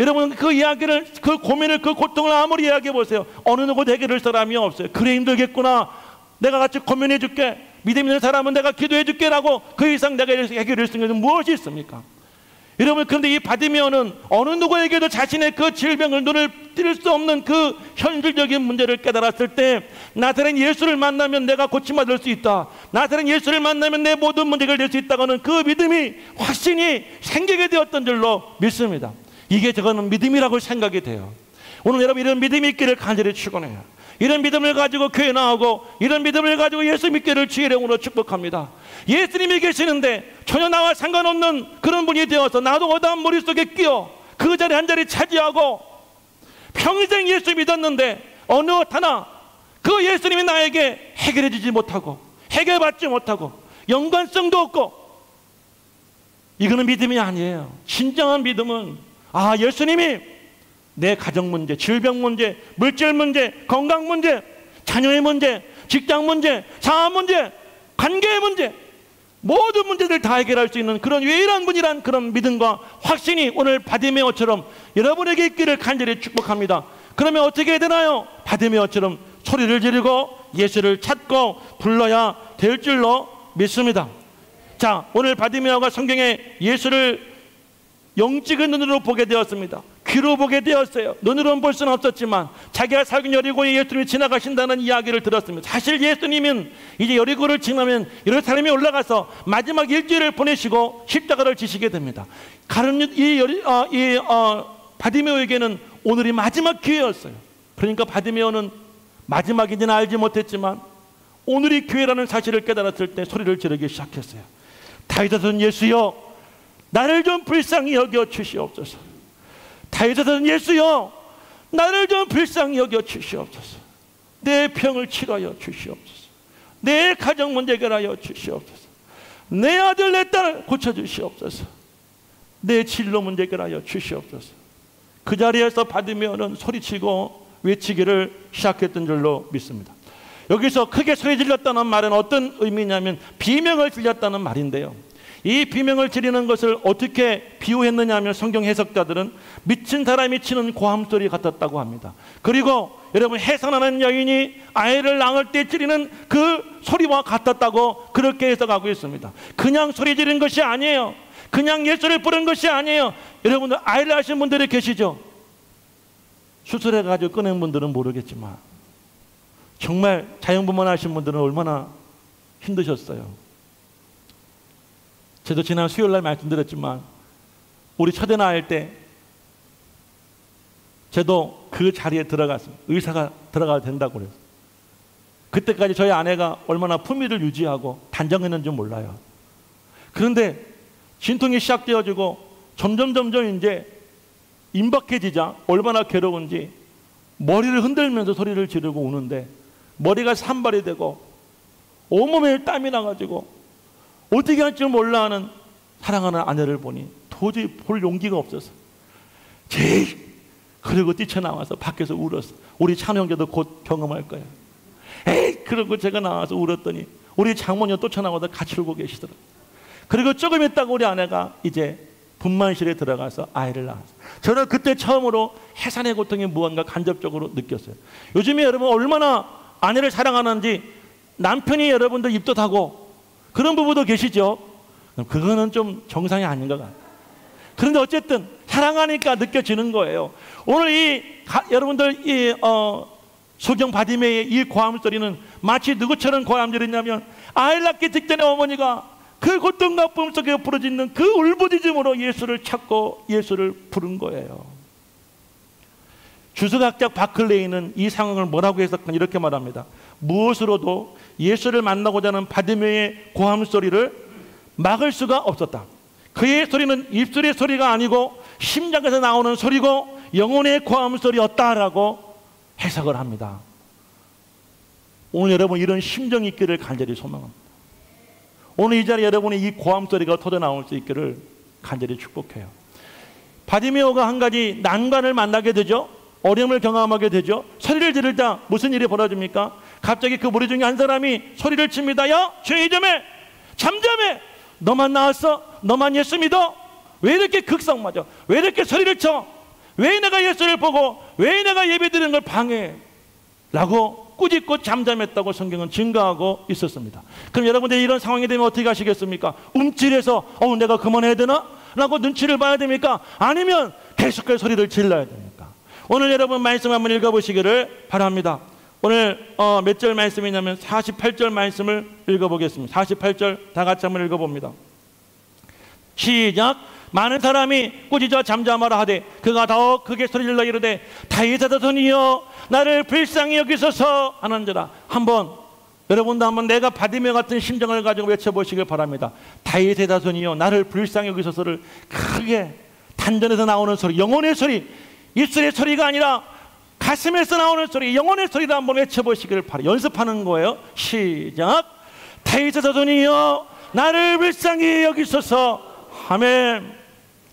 여러분 그 이야기를, 그 고민을, 그 고통을 아무리 이야기해 보세요. 어느 누구 해결할 사람이 없어요. 그래, 힘들겠구나. 내가 같이 고민해 줄게. 믿음 있는 사람은 내가 기도해 줄게 라고 그 이상 내가 해결할 수 있는 것은 무엇이 있습니까? 여러분, 그런데 이 바디메오는 어느 누구에게도 자신의 그 질병을 눈을 뜰 수 없는 그 현실적인 문제를 깨달았을 때, 나사렛 예수를 만나면 내가 고침받을 수 있다, 나사렛 예수를 만나면 내 모든 문제가 될 수 있다고는 그 믿음이, 확신이 생기게 되었던 줄로 믿습니다. 이게 저거는 믿음이라고 생각이 돼요. 오늘 여러분 이런 믿음이 있기를 간절히 축원해요. 이런 믿음을 가지고 교회 나오고 이런 믿음을 가지고 예수 믿기를 주의 이름으로 축복합니다. 예수님이 계시는데 전혀 나와 상관없는 그런 분이 되어서 나도 어떠한 머릿속에 끼어 그 자리 한 자리 차지하고 평생 예수 믿었는데 어느 하나 그 예수님이 나에게 해결해 주지 못하고 해결받지 못하고 연관성도 없고, 이거는 믿음이 아니에요. 진정한 믿음은 예수님이 내 가정 문제, 질병 문제, 물질 문제, 건강 문제, 자녀의 문제, 직장 문제, 사업 문제, 관계의 문제, 모든 문제들 다 해결할 수 있는 그런 유일한 분이란 그런 믿음과 확신이 오늘 바디메오처럼 여러분에게 있기를 간절히 축복합니다. 그러면 어떻게 해야 되나요? 바디메오처럼 소리를 지르고 예수를 찾고 불러야 될 줄로 믿습니다. 자, 오늘 바디메오가 성경에 예수를 영적인 눈으로 보게 되었습니다. 귀로 보게 되었어요. 눈으로는 볼 수는 없었지만 자기가 살던 여리고에 예수님이 지나가신다는 이야기를 들었습니다. 사실 예수님은 이제 여리고를 지나면 예루살렘에 올라가서 마지막 일주일을 보내시고 십자가를 지시게 됩니다. 바디메오에게는 오늘이 마지막 기회였어요. 그러니까 바디메오는 마지막인지는 알지 못했지만 오늘이 기회라는 사실을 깨달았을 때 소리를 지르기 시작했어요. 다윗의 전 예수여, 나를 좀 불쌍히 여겨 주시옵소서. 다윗의 전 예수여, 나를 좀 불쌍히 여겨 주시옵소서. 내 병을 치료하여 주시옵소서. 내 가정 문제 해결하여 주시옵소서. 내 아들 내 딸을 고쳐주시옵소서. 내 진로 문제 해결하여 주시옵소서. 그 자리에서 바디메오는 소리치고 외치기를 시작했던 줄로 믿습니다. 여기서 크게 소리 질렀다는 말은 어떤 의미냐면 비명을 질렀다는 말인데요, 이 비명을 지르는 것을 어떻게 비유했느냐 하면 성경 해석자들은 미친 사람이 치는 고함소리 같았다고 합니다. 그리고 여러분, 해산하는 여인이 아이를 낳을 때 지르는 그 소리와 같았다고 그렇게 해석하고 있습니다. 그냥 소리 지르는 것이 아니에요. 그냥 예수를 부른 것이 아니에요. 여러분들 아이를 낳으신 분들이 계시죠? 수술해가지고 꺼낸 분들은 모르겠지만 정말 자연분만 하신 분들은 얼마나 힘드셨어요. 저도 지난 수요일날 말씀드렸지만 우리 첫애 낳을 때 저도 그 자리에 들어갔습니다. 의사가 들어가도 된다고 그랬어요. 그때까지 저희 아내가 얼마나 품위를 유지하고 단정했는지 몰라요. 그런데 진통이 시작되어지고 점점 이제 임박해지자 얼마나 괴로운지 머리를 흔들면서 소리를 지르고 우는데 머리가 산발이 되고 온몸에 땀이 나가지고 어떻게 할지 몰라 하는 사랑하는 아내를 보니 도저히 볼 용기가 없어서 그리고 뛰쳐나와서 밖에서 울었어. 우리 찬우 형제도 곧 경험할 거예요. 그러고 제가 나와서 울었더니 우리 장모님 쫓아나와서 같이 울고 계시더라고요. 그리고 조금 있다가 우리 아내가 이제 분만실에 들어가서 아이를 낳았어요. 저는 그때 처음으로 해산의 고통이 무언가 간접적으로 느꼈어요. 요즘에 여러분 얼마나 아내를 사랑하는지 남편이 여러분들 입덧하고 그런 부부도 계시죠? 그거는 좀 정상이 아닌 것 같아요. 그런데 어쨌든 사랑하니까 느껴지는 거예요. 오늘 여러분들 소경 바디메의 이 고함 소리는 마치 누구처럼 고함 소리냐면 아이를 낳기 직전에 어머니가 그 고통과 아픔 속에 부러지는 그 울부짖음으로 예수를 찾고 예수를 부른 거예요. 주석학자 바클레이는 이 상황을 뭐라고 해석하냐 이렇게 말합니다. 무엇으로도 예수를 만나고자 하는 바디메의 고함 소리를 막을 수가 없었다. 그의 소리는 입술의 소리가 아니고 심장에서 나오는 소리고 영혼의 고함 소리였다라고 해석을 합니다. 오늘 여러분 이런 심정이 있기를 간절히 소망합니다. 오늘 이 자리에 여러분의 이 고함 소리가 터져 나올 수 있기를 간절히 축복해요. 바디메오가 한 가지 난관을 만나게 되죠. 어려움을 경험하게 되죠. 소리를 지르다 무슨 일이 벌어집니까? 갑자기 그 무리 중에 한 사람이 소리를 칩니다. 야, 조용히 좀 해. 잠잠해. 너만 나왔어? 너만 예수 믿어? 왜 이렇게 극성맞아? 왜 이렇게 소리를 쳐? 왜 내가 예수를 보고 왜 내가 예배드리는 걸 방해해? 라고 꾸짖고 잠잠했다고 성경은 증거하고 있었습니다. 그럼 여러분들 이런 상황이 되면 어떻게 하시겠습니까? 움찔해서 내가 그만해야 되나? 라고 눈치를 봐야 됩니까? 아니면 계속해서 소리를 질러야 됩니까? 오늘 여러분 말씀 한번 읽어보시기를 바랍니다. 오늘 몇 절 말씀이냐면 48절 말씀을 읽어보겠습니다. 48절 다 같이 한번 읽어봅니다. 시작. 많은 사람이 꾸짖어 잠잠하라 하되 그가 더욱 크게 소리질러 이르되 다윗의 자손이여 나를 불쌍히 여기소서 하는지라. 한번 여러분도 한번 내가 바디메오 같은 심정을 가지고 외쳐보시길 바랍니다. 다윗의 자손이여 나를 불쌍히 여기소서를 크게 단전에서 나오는 소리, 영혼의 소리, 입술의 소리가 아니라 가슴에서 나오는 소리, 영혼의 소리를 한번 외쳐보시길 바랍니다. 연습하는 거예요. 시작. 다윗의 자손이여 나를 불쌍히 여기소서. 아멘.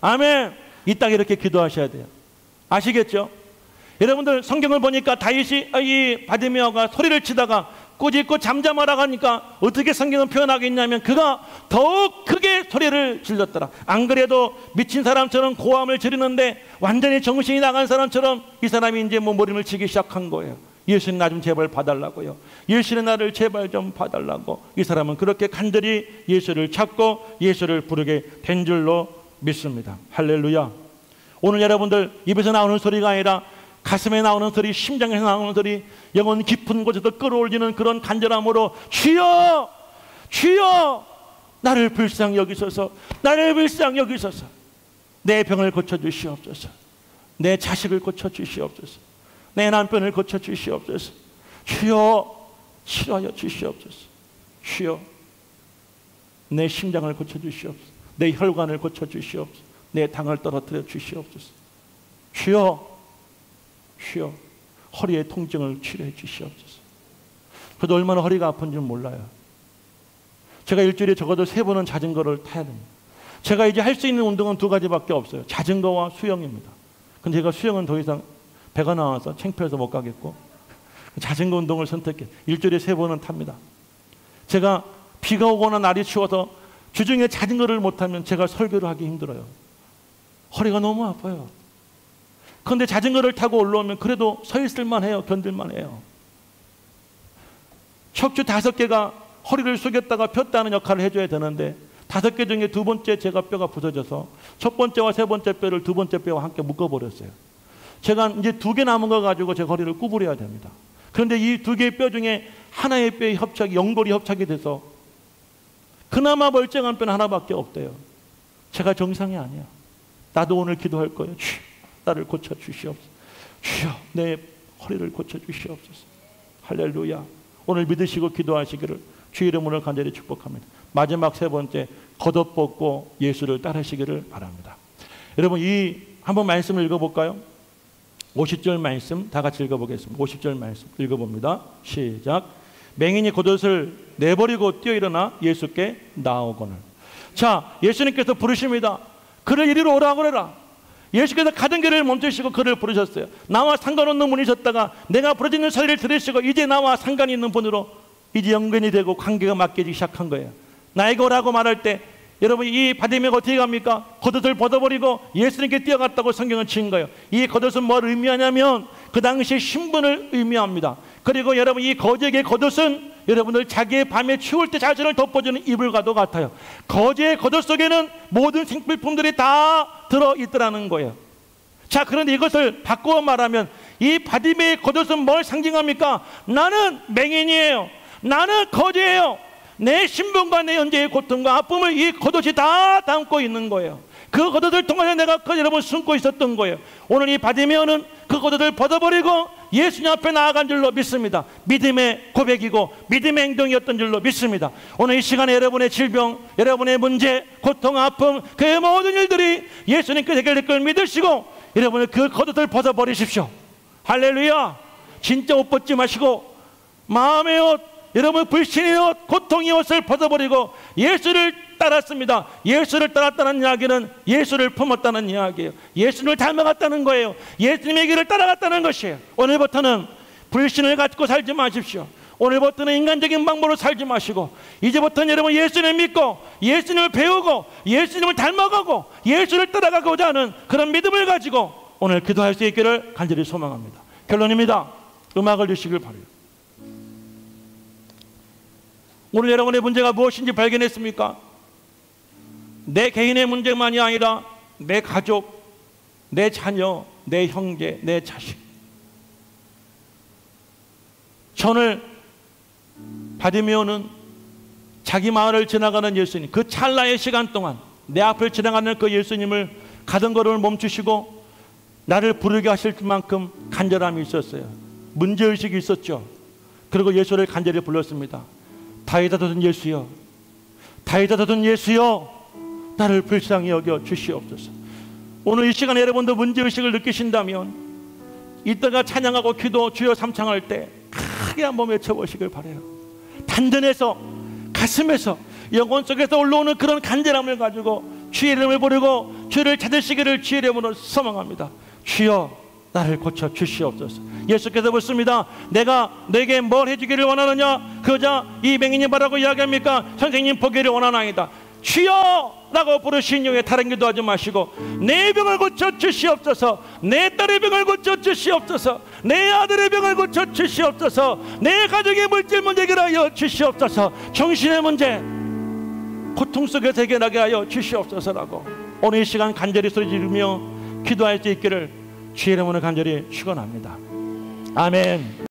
아멘. 이 딱 이렇게 기도하셔야 돼요. 아시겠죠? 여러분들 성경을 보니까 다윗이 이 바디메오가 소리를 치다가 꾸짖고 잠잠하라고 하니까 어떻게 성경은 표현하겠냐면 그가 더욱 크게 소리를 질렀더라. 안 그래도 미친 사람처럼 고함을 지르는데 완전히 정신이 나간 사람처럼 이 사람이 이제 머리를 치기 시작한 거예요. 예수님 나 좀 제발 봐달라고요. 예수님 나를 제발 좀 봐달라고. 이 사람은 그렇게 간절히 예수를 찾고 예수를 부르게 된 줄로 믿습니다. 할렐루야. 오늘 여러분들 입에서 나오는 소리가 아니라 가슴에 나오는 소리, 심장에서 나오는 소리, 영혼 깊은 곳에서 끌어올리는 그런 간절함으로 주여, 주여 나를 불쌍히 여기소서, 나를 불쌍히 여기소서. 내 병을 고쳐주시옵소서. 내 자식을 고쳐주시옵소서. 내 남편을 고쳐주시옵소서. 주여 치료하여 주시옵소서. 주여 내 심장을 고쳐주시옵소서. 내 혈관을 고쳐주시옵소서. 내 당을 떨어뜨려 주시옵소서. 주여, 주여 허리의 통증을 치료해 주시옵소서. 저도 얼마나 허리가 아픈지 몰라요. 제가 일주일에 적어도 3번은 자전거를 타야 됩니다. 제가 이제 할 수 있는 운동은 2가지밖에 없어요. 자전거와 수영입니다. 근데 제가 수영은 더 이상 배가 나와서 창피해서 못 가겠고 자전거 운동을 선택해 일주일에 3번은 탑니다. 제가 비가 오거나 날이 추워서 주중에 자전거를 못하면 제가 설교를 하기 힘들어요. 허리가 너무 아파요. 그런데 자전거를 타고 올라오면 그래도 서 있을만 해요. 견딜만 해요. 척추 5개가 허리를 숙였다가 폈다는 역할을 해줘야 되는데 5개 중에 2번째 제가 뼈가 부서져서 첫 번째와 세 번째 뼈를 2번째 뼈와 함께 묶어버렸어요. 제가 이제 2개 남은 거 가지고 제 허리를 구부려야 됩니다. 그런데 이 2개의 뼈 중에 하나의 뼈의 협착이, 연골이 협착이 돼서 그나마 멀쩡한 뼈는 하나밖에 없대요. 제가 정상이 아니야. 나도 오늘 기도할 거예요. 주여, 나를 고쳐주시옵소서. 주여, 내 허리를 고쳐주시옵소서. 할렐루야. 오늘 믿으시고 기도하시기를 주의 이름으로 간절히 축복합니다. 마지막 3번째, 겉옷벗고 예수를 따르시기를 바랍니다. 여러분, 이 한번 말씀을 읽어볼까요? 50절 말씀 다 같이 읽어보겠습니다. 50절 말씀 읽어봅니다. 시작. 맹인이 겉옷을 내버리고 뛰어 일어나 예수께 나오거늘. 자, 예수님께서 부르십니다. 그를 이리로 오라 그래라. 예수께서 가던 길을 멈추시고 그를 부르셨어요. 나와 상관없는 분이셨다가 내가 부르짖는 소리를 들으시고 이제 나와 상관이 있는 분으로 이제 연관이 되고 관계가 맡겨지기 시작한 거예요. 나에게 오라고 말할 때 여러분, 이 바디메가 어떻게 갑니까? 겉옷을 벗어버리고 예수님께 뛰어갔다고 성경은 친 거예요. 이 겉옷은 뭘 의미하냐면 그 당시 신분을 의미합니다. 그리고 여러분, 이 거지에게 겉옷은 여러분들 자기의 밤에 추울 때 자신을 덮어주는 이불과도 같아요. 거지의 겉옷 속에는 모든 생필품들이 다 들어있더라는 거예요. 자, 그런데 이것을 바꾸어 말하면 이 바디메의 겉옷은 뭘 상징합니까? 나는 맹인이에요. 나는 거지예요. 내 신분과 내 현재의 고통과 아픔을 이 겉옷이 다 담고 있는 거예요. 그 겉옷을 통해서 내가 여러분 숨고 있었던 거예요. 오늘 이 바디메오는 그 겉옷을 벗어버리고 예수님 앞에 나아간 줄로 믿습니다. 믿음의 고백이고 믿음의 행동이었던 줄로 믿습니다. 오늘 이 시간에 여러분의 질병, 여러분의 문제, 고통, 아픔, 그 모든 일들이 예수님께서 해결될 걸 믿으시고 여러분은 그 겉옷을 벗어버리십시오. 할렐루야. 진짜 옷 벗지 마시고 마음의 옷, 여러분 불신의 옷, 고통의 옷을 벗어버리고 예수를 따랐습니다. 예수를 따랐다는 이야기는 예수를 품었다는 이야기예요. 예수님을 닮아갔다는 거예요. 예수님의 길을 따라갔다는 것이에요. 오늘부터는 불신을 갖고 살지 마십시오. 오늘부터는 인간적인 방법으로 살지 마시고 이제부터는 여러분 예수님을 믿고 예수님을 배우고 예수님을 닮아가고 예수를 따라가고자 하는 그런 믿음을 가지고 오늘 기도할 수 있기를 간절히 소망합니다. 결론입니다. 음악을 주시길 바라요. 오늘 여러분의 문제가 무엇인지 발견했습니까? 내 개인의 문제만이 아니라 내 가족, 내 자녀, 내 형제, 내 자식. 오늘 바디메오는 자기 마을을 지나가는 예수님, 그 찰나의 시간 동안 내 앞을 지나가는 그 예수님을 가던 걸음을 멈추시고 나를 부르게 하실 만큼 간절함이 있었어요. 문제의식이 있었죠. 그리고 예수를 간절히 불렀습니다. 다윗 아들 예수여, 다윗 아들 예수여, 나를 불쌍히 여겨 주시옵소서. 오늘 이 시간에 여러분도 문제의식을 느끼신다면 이따가 찬양하고 기도 주여 삼창할 때 크게 한번 외쳐보시길 바라요. 단전에서, 가슴에서, 영혼 속에서 올라오는 그런 간절함을 가지고 주의 이름을 부르고 주를 찾으시기를 주의 이름으로 소망합니다. 주여, 나를 고쳐 주시옵소서. 예수께서 묻습니다. 내가 내게 뭘 해주기를 원하느냐? 그러자 이 맹인이 뭐라고 이야기합니까? 선생님, 보기를 원하나이다. 주여! 라고 부르신 이후에 다른 기도하지 마시고 내 병을 고쳐 주시옵소서, 내 딸의 병을 고쳐 주시옵소서, 내 아들의 병을 고쳐 주시옵소서, 내 가족의 물질 문제 해결하여 주시옵소서, 정신의 문제, 고통 속에서 해결하게 하여 주시옵소서라고 오늘 이 시간 간절히 소리 지르며 기도할 수 있기를 주의 이름으로 간절히 축원합니다. 아멘.